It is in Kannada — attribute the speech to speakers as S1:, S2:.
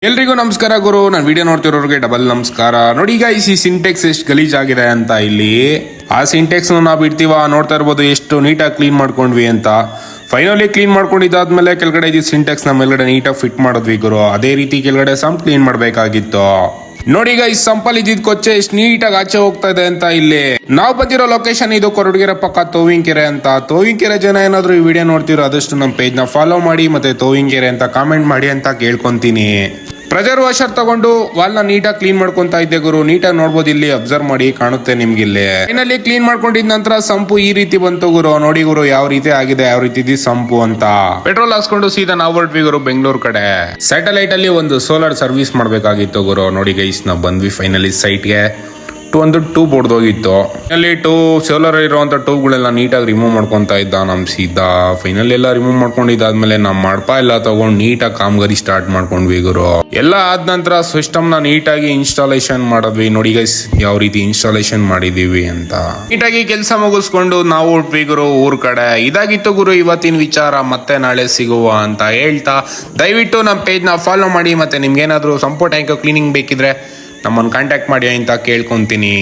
S1: ಎಲ್ರಿಗೂ ನಮಸ್ಕಾರ ಗುರು. ನಾನು ವಿಡಿಯೋ ನೋಡ್ತಿರೋರಿಗೆ ಡಬಲ್ ನಮಸ್ಕಾರ. ನೋಡಿ ಈಗ ಈ ಸಿಂಟೆಕ್ಸ್ ಎಷ್ಟು ಗಲೀಜಾಗಿದೆ ಅಂತ. ಇಲ್ಲಿ ಆ ಸಿಂಟೆಕ್ಸ್ ನಾವು ಬಿಡ್ತೀವ, ನೋಡ್ತಾ ಇರ್ಬೋದು ಎಷ್ಟು ನೀಟಾಗಿ ಕ್ಲೀನ್ ಮಾಡ್ಕೊಂಡ್ವಿ ಅಂತ. ಫೈನಲಿ ಕ್ಲೀನ್ ಮಾಡ್ಕೊಂಡಿದ್ದಾದ್ಮೇಲೆ ಕೆಳಗಡೆ ಇದು ಸಿಂಟೆಕ್ಸ್ ನ ಮೇಲ್ಗಡೆ ನೀಟಾಗಿ ಫಿಟ್ ಮಾಡಿದ್ವಿ ಗುರು. ಅದೇ ರೀತಿ ಕೆಳಗಡೆ ಸಂಪ್ ಕ್ಲೀನ್ ಮಾಡ್ಬೇಕಾಗಿತ್ತು. ನೋಡಿ ಈಗ ಈ ಸಂಪಲ್ ಇದ್ದಿದ್ ಕೊಚ್ಚೆ ಎಷ್ಟು ನೀಟಾಗಿ ಆಚೆ ಹೋಗ್ತಾ ಇದೆ ಅಂತ. ಇಲ್ಲಿ ನಾವು ಬಂದಿರೋ ಲೊಕೇಶನ್ ಇದು ಕೊರಟಗೆರೆ ಪಕ್ಕ ತೋವಿನಕೆರೆ ಅಂತ. ತೋವಿನಕೆರೆ ಜನ ಏನಾದ್ರು ಈ ವಿಡಿಯೋ ನೋಡ್ತಿರೋ ಆದಷ್ಟು ನಮ್ಮ ಪೇಜ್ ನ ಫಾಲೋ ಮಾಡಿ, ಮತ್ತೆ ತೋವಿನಕೆರೆ ಅಂತ ಕಾಮೆಂಟ್ ಮಾಡಿ ಅಂತ ಕೇಳ್ಕೊಂತೀನಿ. ಪ್ರೆಷರ್ ವಾಷರ್ ತಗೊಂಡು ವಾಲ್ ನ ನೀಟಾಗಿ ಕ್ಲೀನ್ ಮಾಡ್ಕೊಂತ ಇದ್ದೆ ಗುರು. ನೀಟಾಗಿ ನೋಡ್ಬೋದು, ಇಲ್ಲಿ ಅಬ್ಸರ್ವ್ ಮಾಡಿ ಕಾಣುತ್ತೆ ನಿಮ್ಗೆ. ಇಲ್ಲಿ ಫೈನಲಿ ಕ್ಲೀನ್ ಮಾಡ್ಕೊಂಡಿದ ನಂತರ ಸಂಪು ಈ ರೀತಿ ಬಂತು ಗುರು. ನೋಡಿ ಗುರು ಯಾವ ರೀತಿ ಆಗಿದೆ, ಯಾವ ರೀತಿ ಇದೆ ಸಂಪು ಅಂತ. ಪೆಟ್ರೋಲ್ ಹಾಕ್ಸ್ಕೊಂಡು ಸೀದಾ ನಾವು ಹೊರಟ್ವಿ ಗುರು ಬೆಂಗಳೂರು ಕಡೆ. ಸ್ಯಾಟಲೈಟ್ ಅಲ್ಲಿ ಒಂದು ಸೋಲಾರ್ ಸರ್ವಿಸ್ ಮಾಡ್ಬೇಕಾಗಿತ್ತು ಗುರು. ನೋಡಿ ಗೈಸ್ ನಾವು ಬಂದ್ವಿ ಫೈನಲಿ ಸೈಟ್ಗೆ. ಒಂದು ಟ್ಯೂಬ್ ಹೊಡೆದೋಗಿತ್ತು. ಅಲ್ಲಿ ಸೋಲಾರ್ ಇರುವಂತ ಟ್ಯೂಬ್ಗಳೆಲ್ಲ ನೀಟಾಗಿ ರಿಮೂವ್ ಮಾಡ್ಕೊಂತ ಇದ್ದ ನಮ್ ಸೀದಾ. ಫೈನಲ್ ಎಲ್ಲ ರಿಮೂವ್ ಮಾಡ್ಕೊಂಡಿದ್ದಾದ್ಮೇಲೆ ನಮ್ ಮಡ್ಪ ಎಲ್ಲ ತಗೊಂಡು ನೀಟಾಗಿ ಕಾಮಗಾರಿ ಸ್ಟಾರ್ಟ್ ಮಾಡ್ಕೊಂಡ್ವಿ ಗುರು. ಎಲ್ಲ ಆದ ನಂತರ ಸಿಸ್ಟಮ್ ನ ನೀಟಾಗಿ ಇನ್ಸ್ಟಾಲೇಷನ್ ಮಾಡಿದ್ವಿ. ನೋಡಿ ಗೈಸ್ ಯಾವ ರೀತಿ ಇನ್ಸ್ಟಾಲೇಷನ್ ಮಾಡಿದೀವಿ ಅಂತ. ನೀಟಾಗಿ ಕೆಲಸ ಮುಗಿಸ್ಕೊಂಡು ನಾವು ಹೊರಟ್ವಿ ಗುರು ಊರ್ ಕಡೆ. ಇದಾಗಿತ್ತು ಗುರು ಇವತ್ತಿನ ವಿಚಾರ. ಮತ್ತೆ ನಾಳೆ ಸಿಗುವ ಅಂತ ಹೇಳ್ತಾ ದಯವಿಟ್ಟು ನಮ್ಮ ಪೇಜ್ ನ ಫಾಲೋ ಮಾಡಿ. ಮತ್ತೆ ನಿಮ್ಗೆ ಏನಾದ್ರು ಸಂಪೋ ಟ್ಯಾಂಕ್ ಕ್ಲೀನಿಂಗ್ ಬೇಕಿದ್ರೆ ನಮ್ಮನ್ನು ಕಾಂಟ್ಯಾಕ್ಟ್ ಮಾಡಿ ಅಂತ ಕೇಳ್ಕೊಂತೀನಿ.